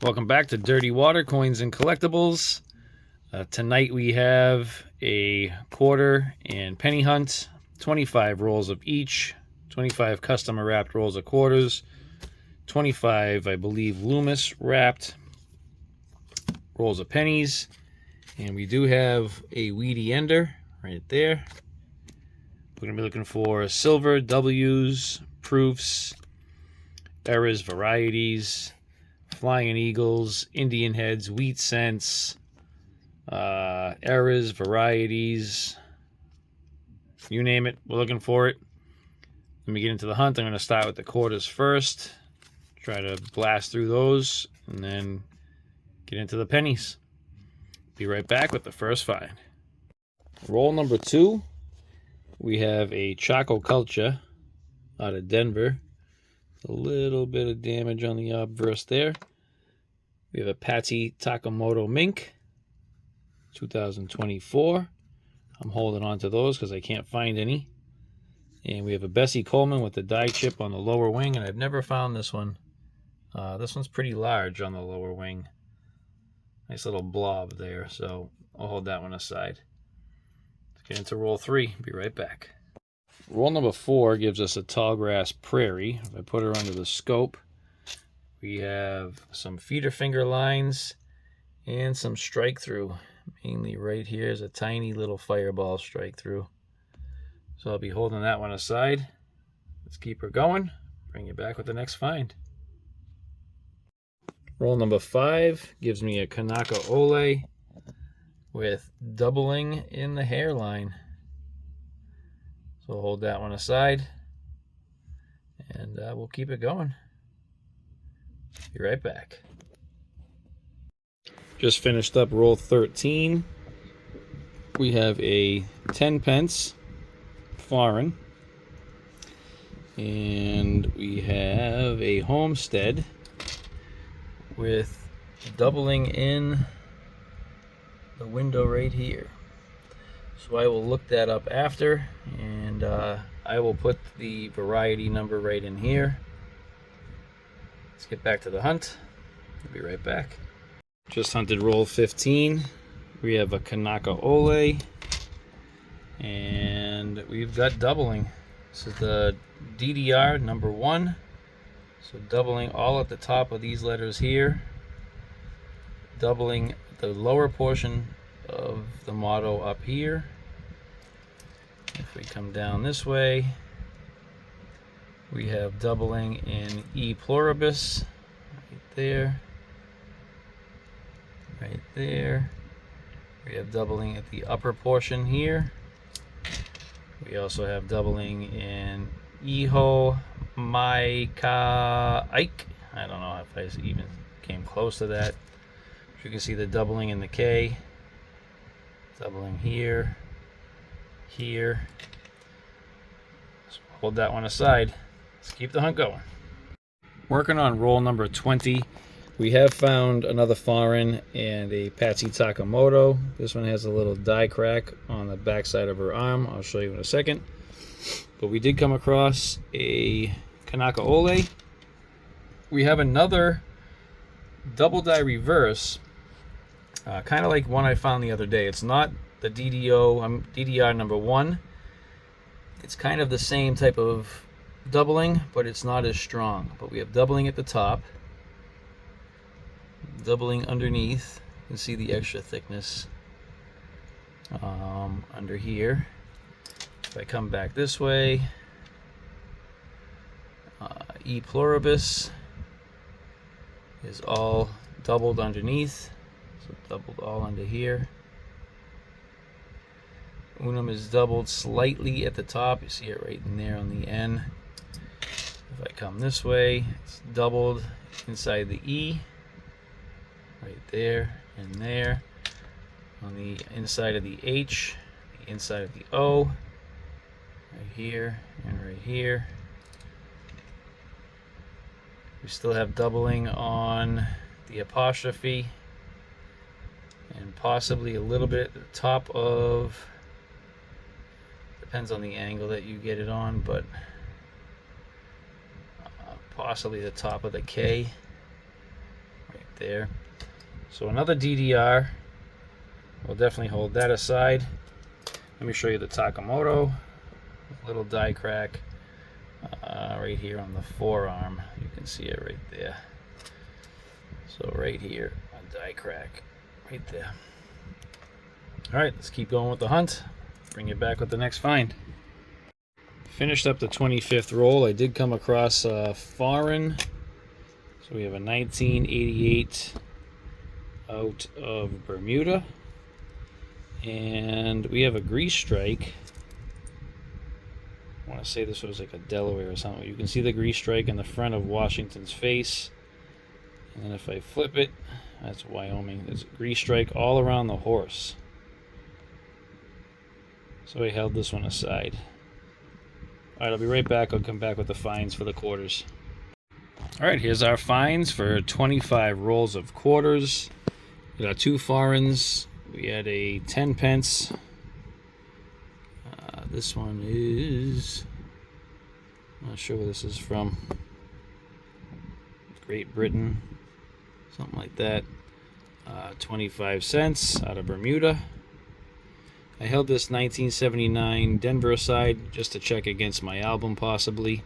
Welcome back to Dirty Water Coins and Collectibles. Tonight we have a quarter and penny hunt, 25 rolls of each, 25 customer wrapped rolls of quarters, 25 I believe Loomis wrapped rolls of pennies, and we do have a weedy ender right there. We're going to be looking for silver, W's, proofs, errors, varieties, Flying Eagles, Indian Heads, Wheat Cents, errors, varieties, you name it, we're looking for it. Let me get into the hunt. I'm going to start with the quarters first, try to blast through those, and then get into the pennies. Be right back with the first find. Roll number 2, we have a Choco Culture out of Denver. A little bit of damage on the obverse there. We have a Patsy Takemoto Mink, 2024. I'm holding on to those because I can't find any. And we have a Bessie Coleman with the die chip on the lower wing, and I've never found this one. This one's pretty large on the lower wing. Nice little blob there, so I'll hold that one aside. Let's get into roll 3. Be right back. Roll number 4 gives us a Tallgrass Prairie. If I put her under the scope, we have some feeder finger lines and some strike through. Mainly right here is a tiny little fireball strike through. So I'll be holding that one aside. Let's keep her going. Bring you back with the next find. Roll number 5 gives me a Kanaka Ole with doubling in the hairline. So we'll hold that one aside, and we'll keep it going. Be right back. Just finished up roll 13. We have a 10 pence foreign, and we have a Homestead with doubling in the window right here. So I will look that up after, and I will put the variety number right in here. Let's get back to the hunt. I'll be right back. Just hunted roll 15. We have a Kanaka Ole, and we've got doubling. This is the DDR number 1. So doubling all at the top of these letters here. Doubling the lower portion of the motto up here. If we come down this way, we have doubling in E pluribus right there, right there. We have doubling at the upper portion here. We also have doubling in Eho Maika Ike. I don't know if I even came close to that. You can see the doubling in the K. Doubling here, here. So hold that one aside. Let's keep the hunt going. Working on roll number 20. We have found another foreign and a Patsy Takemoto. This one has a little die crack on the back side of her arm. I'll show you in a second. But we did come across a Kanaka Ole. We have another double die reverse, kind of like one I found the other day. It's not the DDR number 1. It's kind of the same type of doubling, but it's not as strong. But we have doubling at the top, doubling underneath. You can see the extra thickness under here. If I come back this way, E pluribus is all doubled underneath, so doubled all under here. Unum is doubled slightly at the top. You see it right in there on the N. If I come this way, it's doubled inside the E, right there and there. On the inside of the H, the inside of the O, right here and right here. We still have doubling on the apostrophe, and possibly a little bit at the top of, depends on the angle that you get it on, but possibly the top of the K, right there. So another DDR. We'll definitely hold that aside. Let me show you the Takamoto. Little die crack right here on the forearm. You can see it right there. So right here, a die crack right there. All right, let's keep going with the hunt. Bring you back with the next find. Finished up the 25th roll. I did come across a foreign. So we have a 1988 out of Bermuda. And we have a grease strike. I want to say this was like a Delaware or something. You can see the grease strike in the front of Washington's face. And then if I flip it, that's Wyoming. There's a grease strike all around the horse. So I held this one aside. Alright, I'll be right back. I'll come back with the fines for the quarters. Alright, here's our fines for 25 rolls of quarters. We got 2 foreigns. We had a 10 pence. This one is... I'm not sure where this is from. Great Britain. Something like that. 25 cents out of Bermuda. I held this 1979 Denver aside just to check against my album possibly.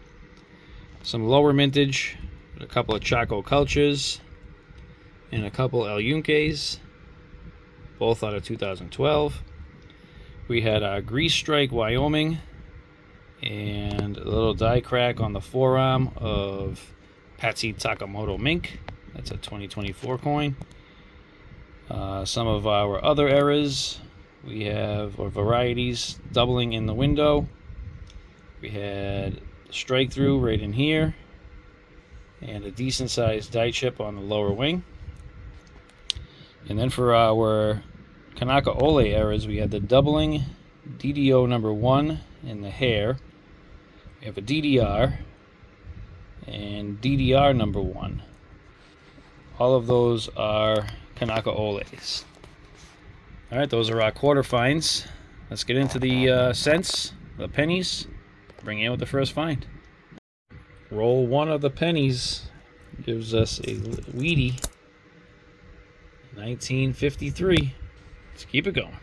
Some lower mintage, a couple of Chaco Cultures, and a couple El Yunques, both out of 2012. We had a Grease Strike Wyoming and a little die crack on the forearm of Patsy Takamoto Mink. That's a 2024 coin. Some of our other errors. We have, or varieties, doubling in the window. We had strike through right in here, and a decent sized die chip on the lower wing. And then for our Kanaka Ole errors, we had the doubling DDO number 1 in the hair. We have a DDR and DDR number 1. All of those are Kanaka Oles. Alright, those are our quarter fines. Let's get into the cents, the pennies. Bring in with the first find. Roll 1 of the pennies gives us a Wheatie 1953. Let's keep it going.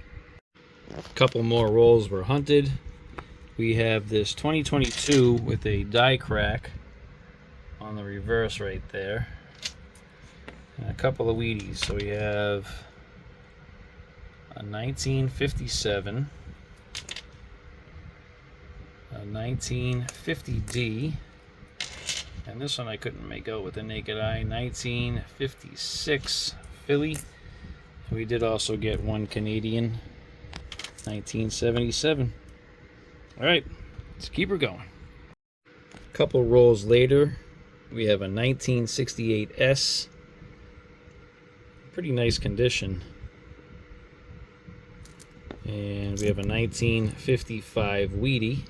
A couple more rolls were hunted. We have this 2022 with a die crack on the reverse right there. And a couple of Wheaties. So we have a 1957, a 1950D, and this one I couldn't make out with the naked eye, 1956 Philly. We did also get one Canadian, 1977. Alright, let's keep her going. A couple rolls later, we have a 1968S. Pretty nice condition. And we have a 1955 Wheatie.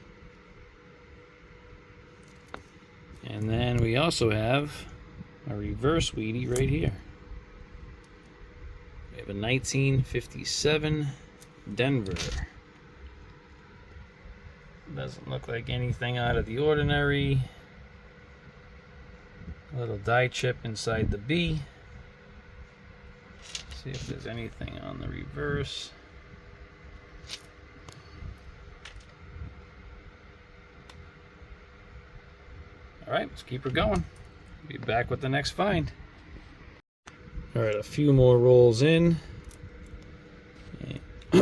And then we also have a reverse Wheatie right here. We have a 1957 Denver. Doesn't look like anything out of the ordinary. A little die chip inside the B. See if there's anything on the reverse. Alright, let's keep her going. Be back with the next find. Alright, a few more rolls in. I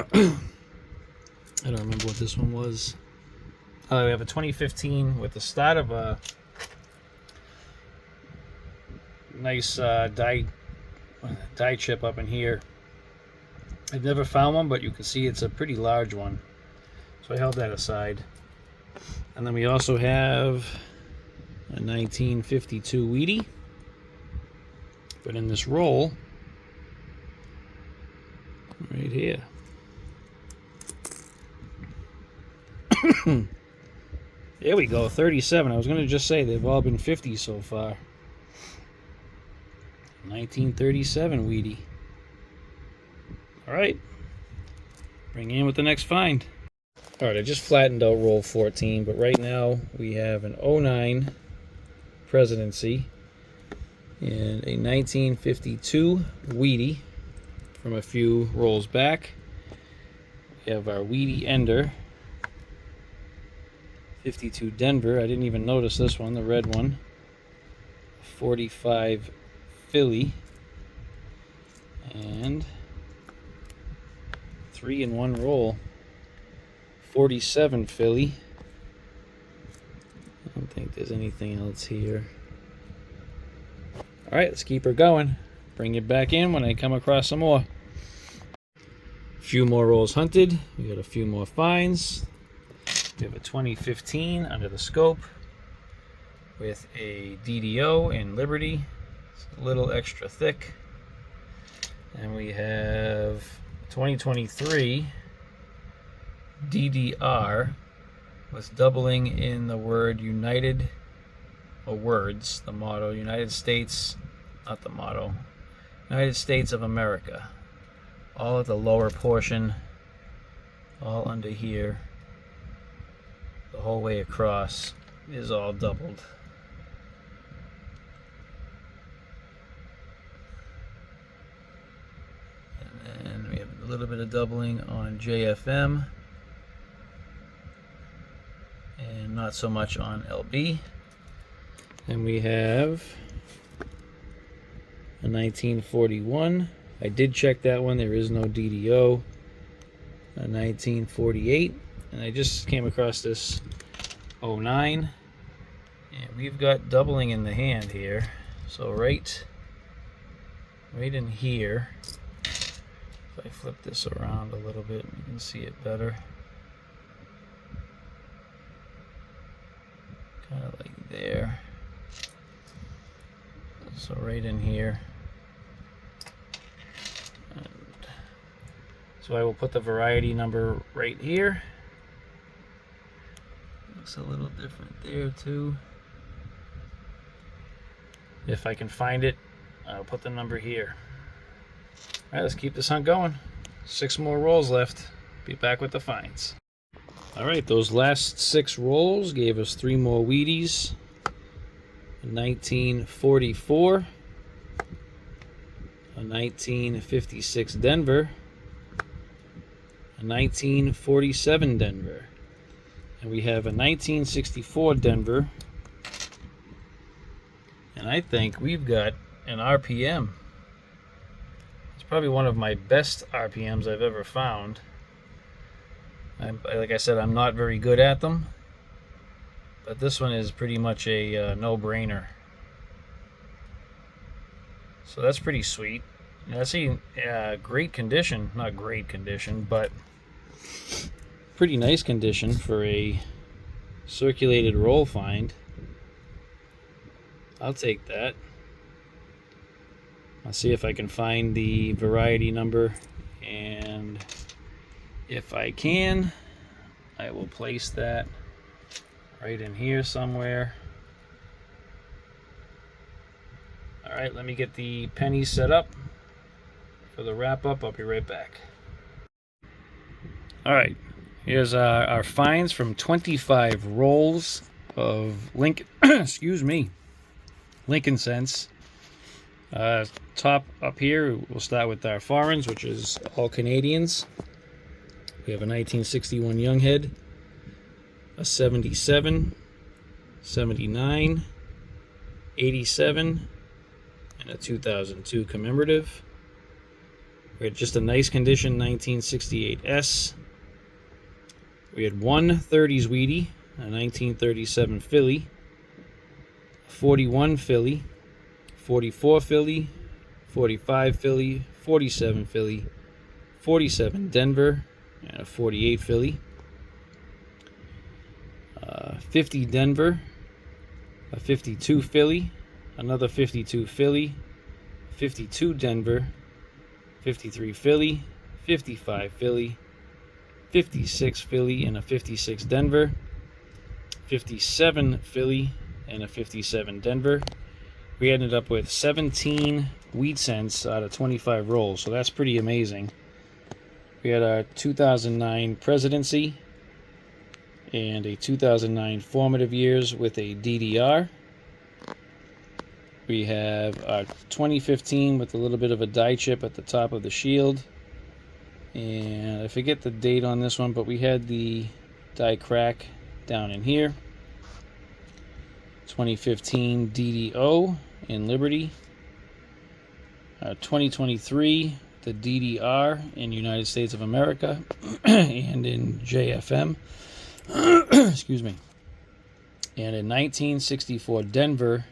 don't remember what this one was. We have a 2015 with the start of a nice die chip up in here. I've never found one, but you can see it's a pretty large one. So I held that aside. And then we also have a 1952 Wheatie. But in this roll, right here. There we go, 37. I was going to just say they've all been 50 so far. 1937 Wheatie. Alright. Bring in with the next find. Alright, I just flattened out roll 14, but right now we have an 09 Presidency and a 1952 Wheatie from a few rolls back. We have our Wheatie Ender, 52 Denver. I didn't even notice this one, the red one. 45 Philly, and 3 in one roll. 47 Philly. I don't think there's anything else here. All right, let's keep her going. Bring it back in when I come across some more. A few more rolls hunted. We got a few more finds. We have a 2015 under the scope with a DDO in Liberty. It's a little extra thick. And we have 2023 DDR with doubling in the word United, or words, the motto, United States, not the motto, United States of America. All at the lower portion, all under here, the whole way across is all doubled. And then we have a little bit of doubling on JFM, and not so much on LB. And we have a 1941. I did check that one. There is no DDO. A 1948. And I just came across this 09. And we've got doubling in the hand here. So right in here, if I flip this around a little bit, you can see it better. Kind of like there. So right in here. And so I will put the variety number right here. Looks a little different there too. If I can find it, I'll put the number here. All right, let's keep this hunt going. 6 more rolls left. Be back with the finds. All right, those last 6 rolls gave us 3 more Wheaties. 1944, a 1956 Denver, a 1947 Denver, and we have a 1964 Denver, and I think we've got an RPM. It's probably one of my best RPMs I've ever found. Like I said, I'm not very good at them, but this one is pretty much a no-brainer. So that's pretty sweet. I see great condition. Not great condition, but pretty nice condition for a circulated roll find. I'll take that. I'll see if I can find the variety number, and if I can, I will place that right in here somewhere. All right, let me get the pennies set up for the wrap up. I'll be right back. All right, here's our finds from 25 rolls of Lincoln, excuse me, Lincoln cents. Top up here, we'll start with our foreigns, which is all Canadians. We have a 1961 Younghead, a 77, 79, 87, and a 2002 commemorative. We had just a nice condition 1968 S. We had one 30s Wheatie, a 1937 Philly, 41 Philly, 44 Philly, 45 Philly, 47 Philly, 47 Denver, and a 48 Philly. 50 Denver, a 52 Philly, another 52 Philly, 52 Denver, 53 Philly, 55 Philly, 56 Philly, and a 56 Denver, 57 Philly, and a 57 Denver. We ended up with 17 wheat cents out of 25 rolls, so that's pretty amazing. We had our 2009 presidency and a 2009 formative years with a DDR. We have our 2015 with a little bit of a die chip at the top of the shield. And I forget the date on this one, but we had the die crack down in here. 2015 DDO in Liberty. 2023, the DDR in United States of America and in JFM. Excuse me. And in 1964 Denver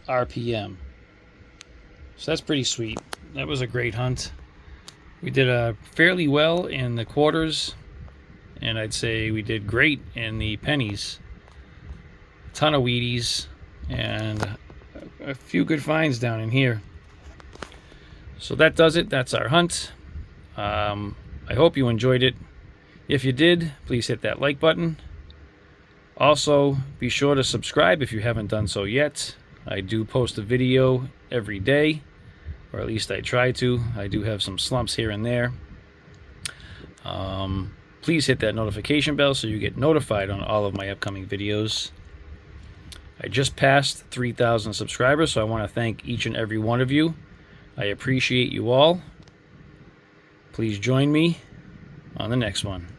RPM. So that's pretty sweet. That was a great hunt. We did fairly well in the quarters, and I'd say we did great in the pennies. A ton of Wheaties and a few good finds down in here. So that does it. That's our hunt. I hope you enjoyed it. If you did, please hit that like button. Also, be sure to subscribe if you haven't done so yet. I do post a video every day, or at least I try to. I do have some slumps here and there. Please hit that notification bell so you get notified on all of my upcoming videos. I just passed 3,000 subscribers, so I want to thank each and every one of you. I appreciate you all. Please join me on the next one.